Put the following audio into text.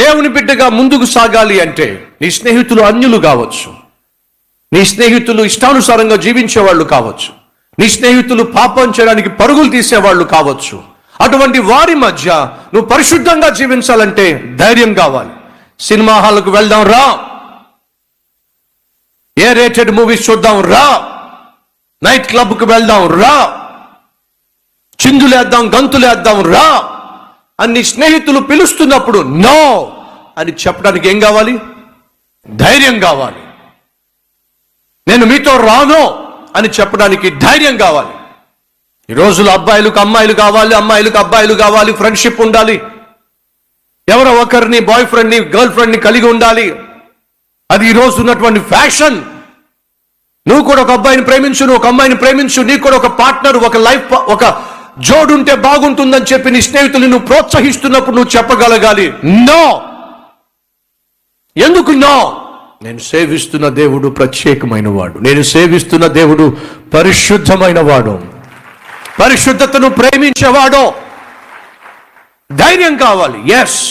దేవుని బిడ్డగా ముందుకు సాగాలి అంటే నీ స్నేహితులు అన్యులు కావచ్చు, నీ స్నేహితులు ఇష్టానుసారంగా జీవించేవాళ్ళు కావచ్చు, నీ స్నేహితులు పాపం చేయడానికి పరుగులు తీసేవాళ్ళు కావచ్చు. అటువంటి వారి మధ్య నువ్వు పరిశుద్ధంగా జీవించాలంటే ధైర్యం కావాలి. సినిమా హాల్కు వెళ్దాం రా, ఏ రేటెడ్ మూవీస్ చూద్దాం రా, నైట్ క్లబ్కు వెళ్దాం రా, చిందులేద్దాం గంతులేద్దాం రా అన్ని స్నేహితులు పిలుస్తున్నప్పుడు నో అని చెప్పడానికి ఏం కావాలి? ధైర్యం కావాలి. నేను మీతో రాను అని చెప్పడానికి ధైర్యం కావాలి. ఈ రోజుల్లో అబ్బాయిలకు అమ్మాయిలు కావాలి, అమ్మాయిలకు అబ్బాయిలు కావాలి, ఫ్రెండ్షిప్ ఉండాలి, ఎవరో ఒకరిని బాయ్ ఫ్రెండ్ని గర్ల్ ఫ్రెండ్ని కలిగి ఉండాలి. అది ఈ రోజు ఉన్నటువంటి ఫ్యాషన్. నువ్వు కూడా ఒక అబ్బాయిని ప్రేమించు, నువ్వు ఒక అమ్మాయిని ప్రేమించు, నీకు కూడా ఒక పార్ట్నర్, ఒక లైఫ్, ఒక జోడు ఉంటే బాగుంటుందని చెప్పి నీ స్నేహితులు నువ్వు ప్రోత్సహిస్తున్నప్పుడు నువ్వు చెప్పగలగాలి నో. ఎందుకు నో? నేను సేవిస్తున్న దేవుడు ప్రత్యేకమైన వాడు, నేను సేవిస్తున్న దేవుడు పరిశుద్ధమైన వాడు, పరిశుద్ధతను ప్రేమించేవాడు. ధైర్యం కావాలి. ఎస్,